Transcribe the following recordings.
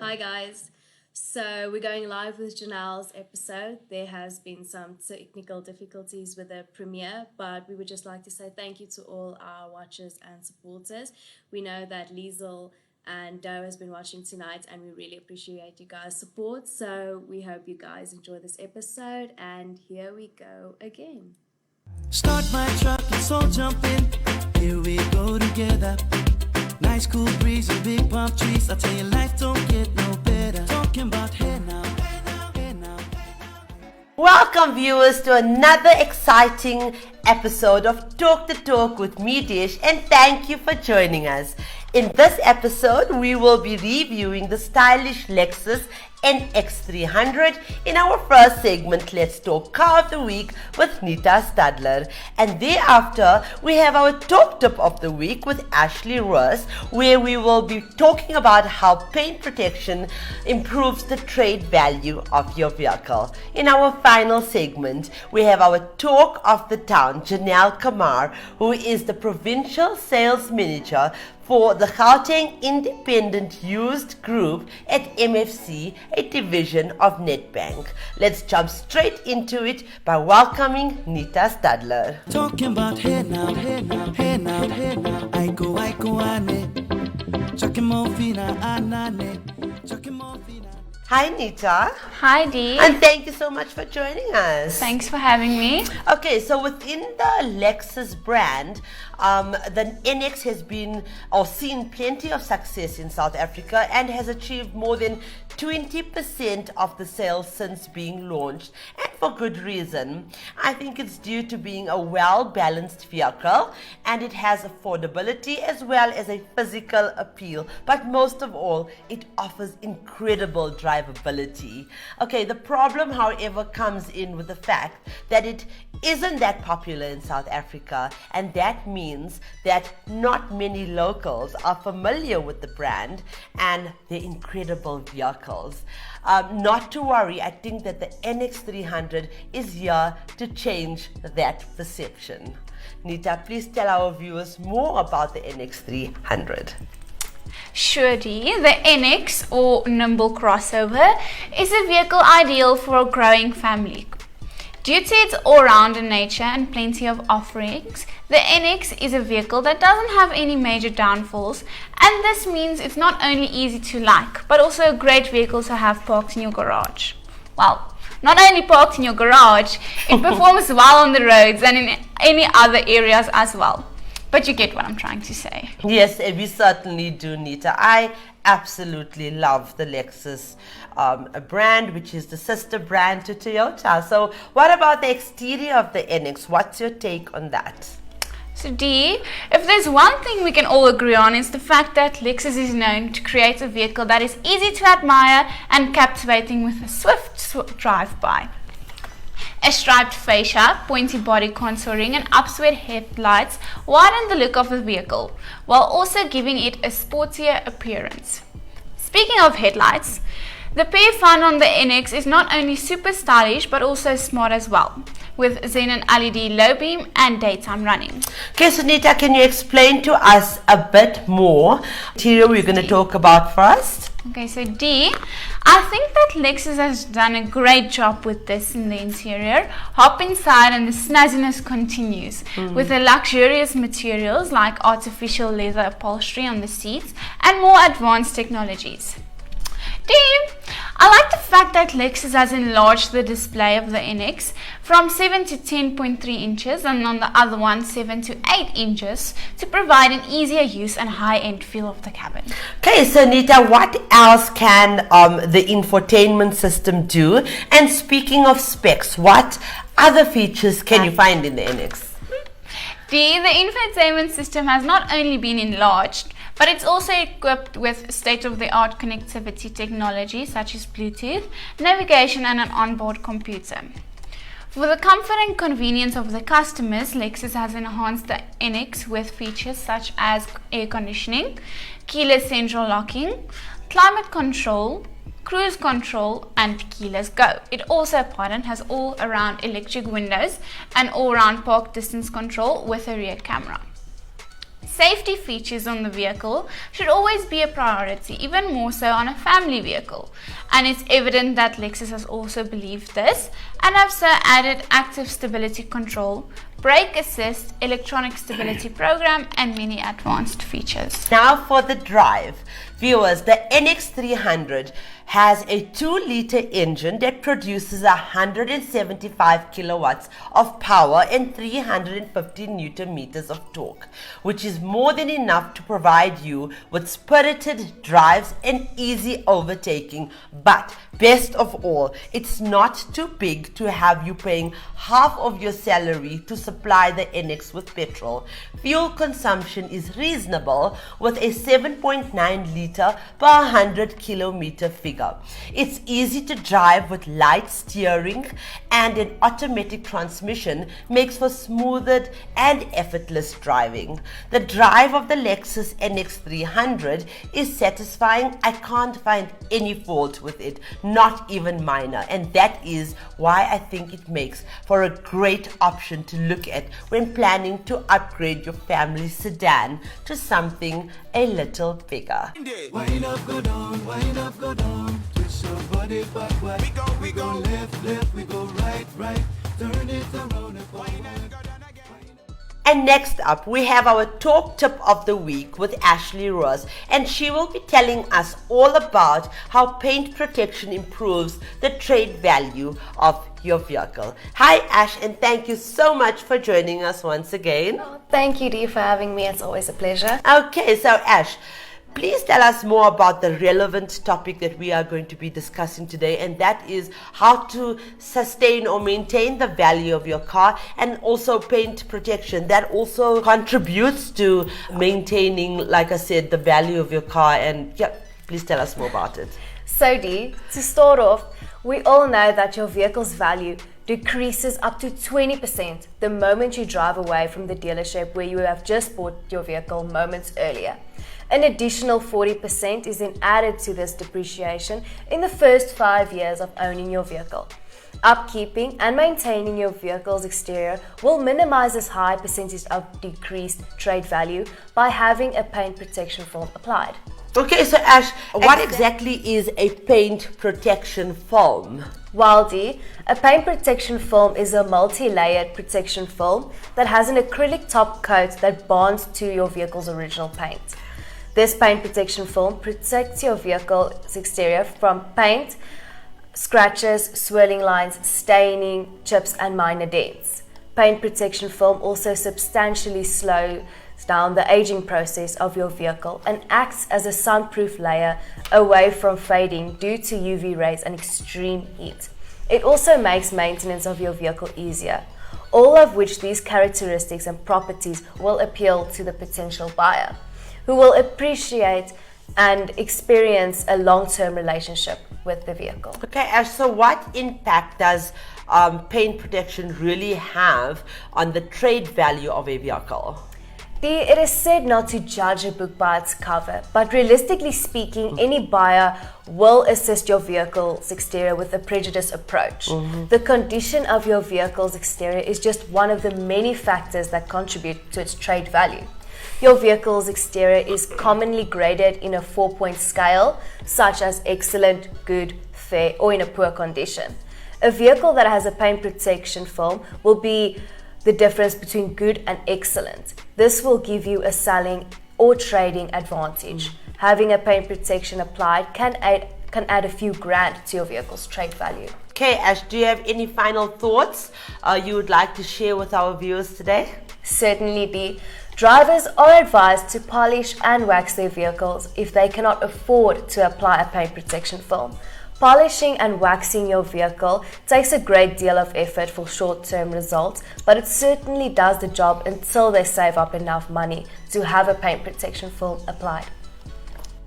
Hi guys. So we're going live with Janelle's episode. There has been some technical difficulties with the premiere, but we would just like to say thank you to all our watchers and supporters. We know that Liesel and Doe has been watching tonight, and we really appreciate you guys' support. So we hope you guys enjoy this episode, and here we go again. Start my truck, let's all jump in. Here we go together. Nice cool breeze and big palm trees. I tell you, life don't get no better. Talking about hey now, hey now, hey now. Welcome viewers to another exciting episode of Talk the Talk with me, Dish, and thank you for joining us. In this episode, we will be reviewing the stylish Lexus NX300. In our first segment, let's talk car of the week with Nita Stadler. And thereafter, we have our top tip of the week with Ashley Ross, where we will be talking about how paint protection improves the trade value of your vehicle. In our final segment, we have our talk of the town, Janelle Kamar, who is the provincial sales manager for the Gauteng Independent Used Group at MFC, a division of Nedbank. Let's jump straight into it by welcoming Nita Stadler. Talking about hey now, hey now, hey now, hey now. I go, ane. Chucking more fina, anane. Chucking more fina. Hi Nita. Hi Dee. And thank you so much for joining us. Thanks for having me. Okay, so within the Lexus brand, the NX has been or seen plenty of success in South Africa and has achieved more than 20% of the sales since being launched, and for good reason. I think it's due to being a well-balanced vehicle, and it has affordability as well as a physical appeal, but most of all, it offers incredible drivability. Okay, the problem, however, comes in with the fact that it isn't that popular in South Africa, and that means that not many locals are familiar with the brand and their incredible vehicles. Not to worry, I think that the NX300 is here to change that perception. Nita, please tell our viewers more about the NX300. Sure Dee. The NX, or nimble crossover, is a vehicle ideal for a growing family. Due to its all-rounder nature and plenty of offerings, the NX is a vehicle that doesn't have any major downfalls, and this means it's not only easy to like, but also a great vehicle to have parked in your garage. Well, not only parked in your garage, it performs well on the roads and in any other areas as well. But you get what I'm trying to say. Yes, we certainly do, Nita. I absolutely love the Lexus brand, which is the sister brand to Toyota. So what about the exterior of the NX? What's your take on that? So Dee, if there's one thing we can all agree on, it's the fact that Lexus is known to create a vehicle that is easy to admire and captivating with a swift drive-by. A striped fascia, pointy body contouring and upswept headlights widen the look of the vehicle, while also giving it a sportier appearance. Speaking of headlights, the pair found on the NX is not only super stylish but also smart as well, with xenon LED low beam and daytime running. Okay, so Nita, can you explain to us a bit more material we're going to talk about first? Okay, so Dee, I think that Lexus has done a great job with this in the interior. Hop inside and the snazziness continues with the luxurious materials like artificial leather upholstery on the seats and more advanced technologies. Dee, I like the fact that Lexus has enlarged the display of the NX from 7 to 10.3 inches and on the other one 7 to 8 inches to provide an easier use and high-end feel of the cabin. Okay, so Nita, what else can the infotainment system do? And speaking of specs, what other features can you find in the NX? Dee, the infotainment system has not only been enlarged, but it's also equipped with state-of-the-art connectivity technology such as Bluetooth, navigation and an onboard computer. For the comfort and convenience of the customers, Lexus has enhanced the NX with features such as air conditioning, keyless central locking, climate control, cruise control and keyless go. It also has all-around electric windows and all-round park distance control with a rear camera. Safety features on the vehicle should always be a priority, even more so on a family vehicle. And it's evident that Lexus has also believed this and have so added active stability control, brake assist, electronic stability program, and many advanced features. Now for the drive. Viewers, the NX300 has a 2-liter engine that produces 175 kilowatts of power and 350 newton meters of torque, which is more than enough to provide you with spirited drives and easy overtaking. But best of all, it's not too big to have you paying half of your salary to supply the NX with petrol. Fuel consumption is reasonable with a 7.9 liter per 100 kilometer figure. It's easy to drive with light steering, and an automatic transmission makes for smoother and effortless driving. The drive of the Lexus NX300 is satisfying. I can't find any fault with it, not even minor, and that is why I think it makes for a great option to look at when planning to upgrade your family sedan to something a little bigger. Wind up, go down, wind up, go down. Twist your body backward. We go left, we go right. Turn it around and forward. And next up, we have our talk tip of the week with Ashley Ross, and she will be telling us all about how paint protection improves the trade value of your vehicle. Hi Ash, and thank you so much for joining us once again. Oh, thank you, Dee, for having me. It's always a pleasure. Okay, so Ash, please tell us more about the relevant topic that we are going to be discussing today, and that is how to sustain or maintain the value of your car, and also paint protection. That also contributes to maintaining, like I said, the value of your car. And yeah, please tell us more about it. So Dee, to start off, we all know that your vehicle's value decreases up to 20% the moment you drive away from the dealership where you have just bought your vehicle moments earlier. An additional 40% is then added to this depreciation in the first 5 years of owning your vehicle. Upkeeping and maintaining your vehicle's exterior will minimize this high percentage of decreased trade value by having a paint protection film applied. Okay, so Ash, what exactly is a paint protection film? Well, Dee, a paint protection film is a multi-layered protection film that has an acrylic top coat that bonds to your vehicle's original paint. This paint protection film protects your vehicle's exterior from paint, scratches, swirling lines, staining, chips, and minor dents. Paint protection film also substantially slows down the aging process of your vehicle and acts as a sunproof layer away from fading due to UV rays and extreme heat. It also makes maintenance of your vehicle easier, all of which these characteristics and properties will appeal to the potential buyer, who will appreciate and experience a long-term relationship with the vehicle. Okay, Ash, so what impact does paint protection really have on the trade value of a vehicle? It is said not to judge a book by its cover, but realistically speaking, any buyer will assist your vehicle's exterior with a prejudiced approach. The condition of your vehicle's exterior is just one of the many factors that contribute to its trade value. Your vehicle's exterior is commonly graded in a 4-point scale, such as excellent, good, fair, or in a poor condition. A vehicle that has a paint protection film will be the difference between good and excellent. This will give you a selling or trading advantage. Having a paint protection applied can add a few grand to your vehicle's trade value. Okay, Ash, do you have any final thoughts you would like to share with our viewers today? Certainly, Dee. Drivers are advised to polish and wax their vehicles if they cannot afford to apply a paint protection film. Polishing and waxing your vehicle takes a great deal of effort for short-term results, but it certainly does the job until they save up enough money to have a paint protection film applied.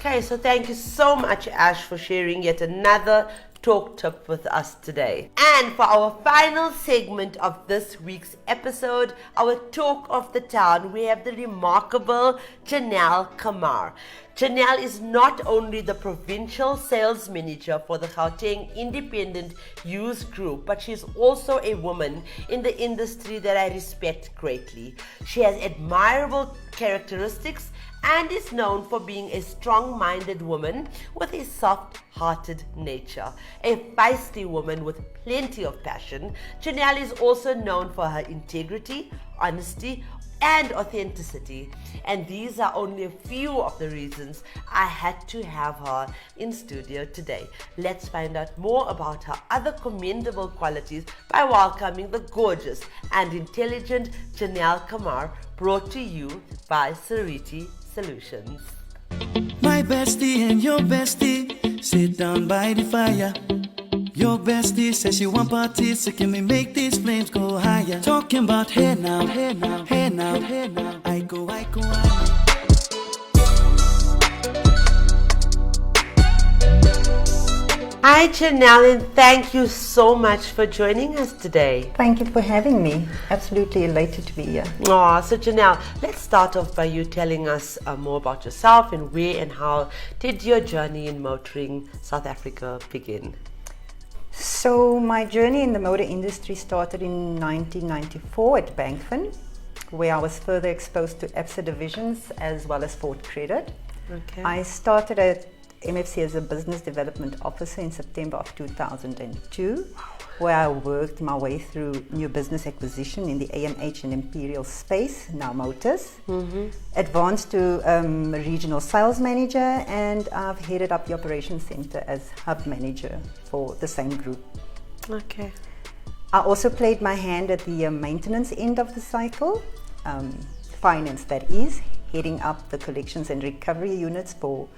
Okay, so thank you so much, Ash, for sharing yet another talk tip with us today. And for our final segment of this week's episode, our talk of the town, we have the remarkable Janelle Kamar. Janelle is not only the provincial sales manager for the Gauteng Independent Youth Group, but she's also a woman in the industry that I respect greatly. She has admirable characteristics and is known for being a strong-minded woman with a soft-hearted nature. A feisty woman with plenty of passion, Janelle is also known for her integrity, honesty, and authenticity. And these are only a few of the reasons I had to have her in studio today. Let's find out more about her other commendable qualities by welcoming the gorgeous and intelligent Janelle Kamar, brought to you by Sariti Solutions. My bestie and your bestie sit down by the fire. Your bestie says she want parties, so can we make these flames go higher? Talking about hey now, hey now, hey now, hey now. I go, I go, I go. Hi Janelle, and thank you so much for joining us today. Thank you for having me. Absolutely elated to be here. Oh, so Janelle, let's start off by you telling us more about yourself and where and how did your journey in motoring South Africa begin? So my journey in the motor industry started in 1994 at Bankfin, where I was further exposed to ABSA divisions as well as Ford Credit. Okay. I started at MFC as a business development officer in September of 2002, where I worked my way through new business acquisition in the AMH and Imperial space, now Motors. Advanced to regional sales manager, and I've headed up the operations center as hub manager for the same group. Okay. I also played my hand at the maintenance end of the cycle, finance that is, heading up the collections and recovery units for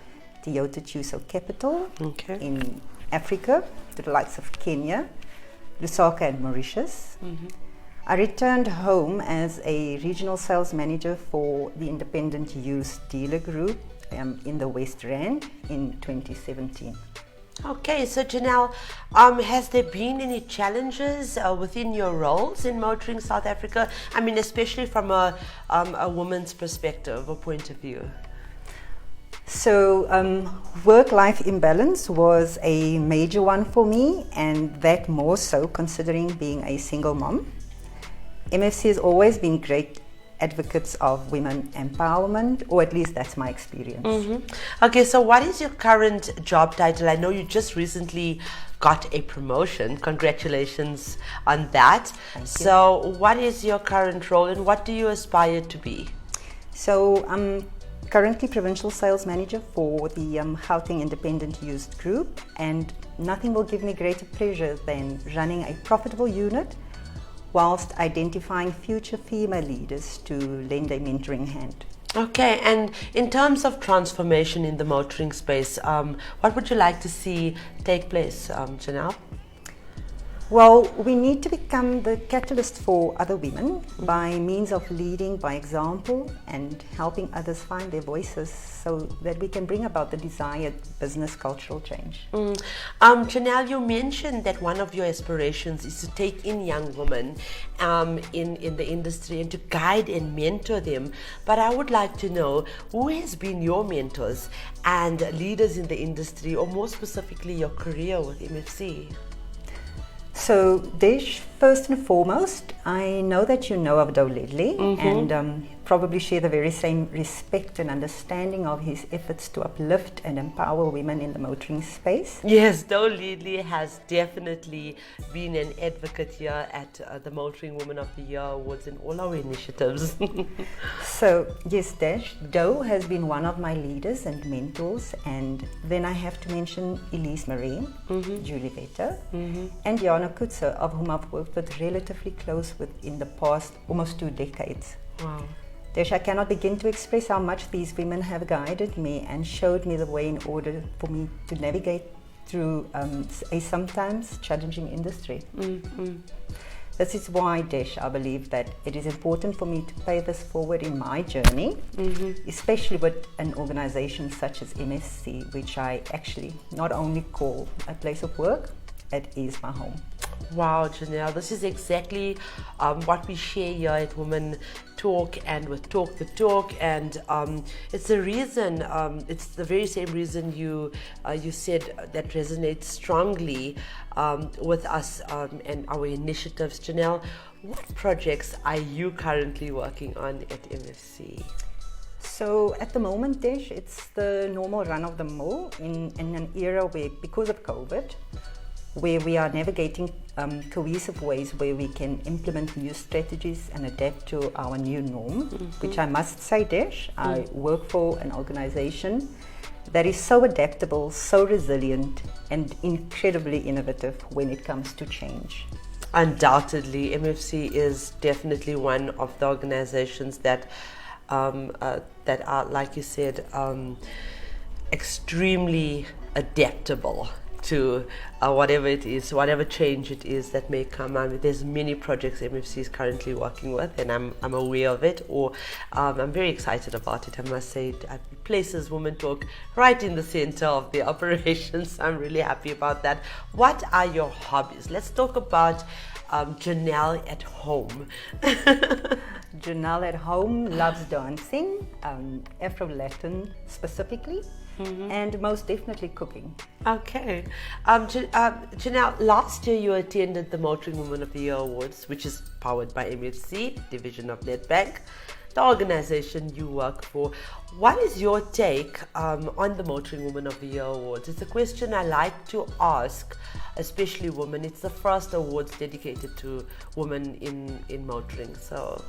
Toyota Chuso Capital in Africa, to the likes of Kenya, Lusaka and Mauritius. I returned home as a regional sales manager for the Independent Youth Dealer Group in the West Rand in 2017. Okay, so Janelle, has there been any challenges within your roles in motoring South Africa? I mean, especially from a woman's perspective or point of view. So work-life imbalance was a major one for me, and that more so considering being a single mom. MFC has always been great advocates of women empowerment, or at least that's my experience. Okay, so what is your current job title? I know you just recently got a promotion. Congratulations on that. Thank you. So what is your current role and what do you aspire to be? So I'm currently provincial sales manager for the Gauteng Independent Youth Group, and nothing will give me greater pleasure than running a profitable unit whilst identifying future female leaders to lend a mentoring hand. Okay, and in terms of transformation in the motoring space, what would you like to see take place, Janelle? Well, we need to become the catalyst for other women by means of leading by example and helping others find their voices so that we can bring about the desired business cultural change. Janelle, you mentioned that one of your aspirations is to take in young women in the industry and to guide and mentor them. But I would like to know, who has been your mentors and leaders in the industry, or more specifically your career with MFC? So, Desh, first and foremost, I know that you know of Doe Ledley and probably share the very same respect and understanding of his efforts to uplift and empower women in the motoring space. Yes, Doe Ledley has definitely been an advocate here at the Motoring Woman of the Year Awards in all our initiatives. So, yes, Dash, Doe has been one of my leaders and mentors, and then I have to mention Elise Marine, Julie Vetter, and Jana Kutzer, of whom I've worked with relatively close with in the past almost 2 decades. Wow. Dash, I cannot begin to express how much these women have guided me and showed me the way in order for me to navigate through a sometimes challenging industry. This is why, Desh, I believe that it is important for me to pay this forward in my journey, especially with an organization such as MSC, which I actually not only call a place of work, it is my home. Wow, Janelle, this is exactly what we share here at Women Talk and with Talk the Talk, and it's the reason, it's the very same reason you said that resonates strongly with us and our initiatives. Janelle, what projects are you currently working on at MFC? So at the moment, Desh, it's the normal run of the mill in an era where, because of COVID, where we are navigating cohesive ways where we can implement new strategies and adapt to our new norm, which I must say, Desh, I work for an organization that is so adaptable, so resilient, and incredibly innovative when it comes to change. Undoubtedly, MFC is definitely one of the organizations that are, like you said, extremely adaptable to whatever it is, whatever change it is that may come. There's many projects MFC is currently working with, and I'm aware of it, or I'm very excited about it. I must say, it places Women Talk right in the center of the operations. I'm really happy about that. What are your hobbies? Let's talk about Janelle at home. Janelle at home loves dancing, Afro-Latin specifically, and most definitely cooking. Okay. Janelle, last year you attended the Motoring Woman of the Year Awards, which is powered by MFC, division of Nedbank, the organization you work for. What is your take on the Motoring Woman of the Year Awards? It's a question I like to ask, especially women. It's the first awards dedicated to women in motoring. So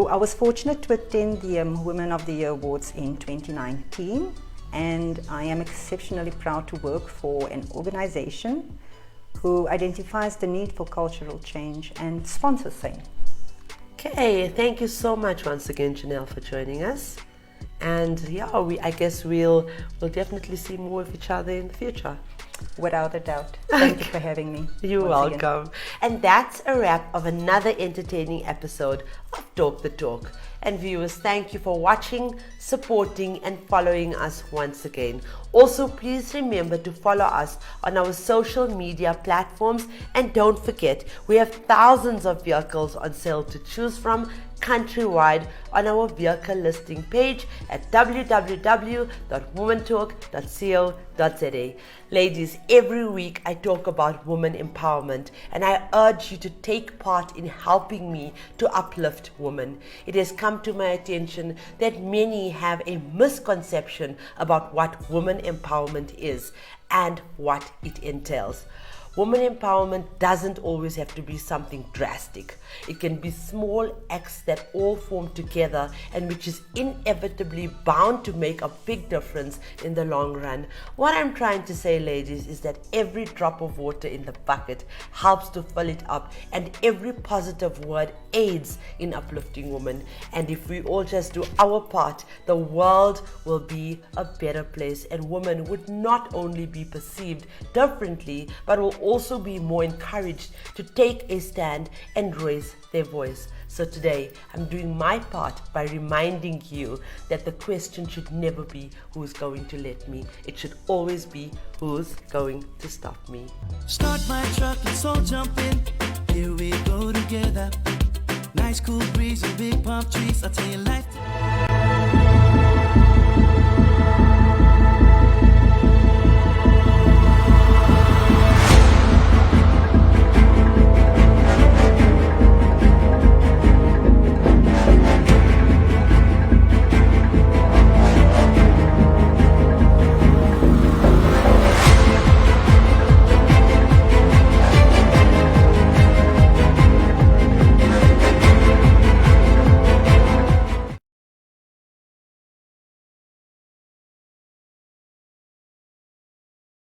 I was fortunate to attend the Women of the Year Awards in 2019, and I am exceptionally proud to work for an organization who identifies the need for cultural change and sponsors same. Okay, thank you so much once again, Janelle, for joining us. And yeah, I guess we'll definitely see more of each other in the future. Without a doubt. Thank you for having me. You're welcome. And that's a wrap of another entertaining episode of Talk the Talk. And viewers, thank you for watching, supporting, and following us once again. Also, please remember to follow us on our social media platforms. And don't forget, we have thousands of vehicles on sale to choose from countrywide on our vehicle listing page at www.womentalk.co.za. Ladies, every week I talk about women empowerment, and I urge you to take part in helping me to uplift women. It has come to my attention that many have a misconception about what women empowerment is and what it entails. Women empowerment doesn't always have to be something drastic. It can be small acts that all form together and which is inevitably bound to make a big difference in the long run. What I'm trying to say, ladies, is that every drop of water in the bucket helps to fill it up, and every positive word aids in uplifting women. And if we all just do our part, the world will be a better place, and women would not only be perceived differently, but will also be more encouraged to take a stand and raise their voice. So today, I'm doing my part by reminding you that the question should never be who's going to let me. It should always be who's going to stop me. Start my truck, let's all jump in. Here we go together. Nice cool breeze and big palm trees. I tell you, life.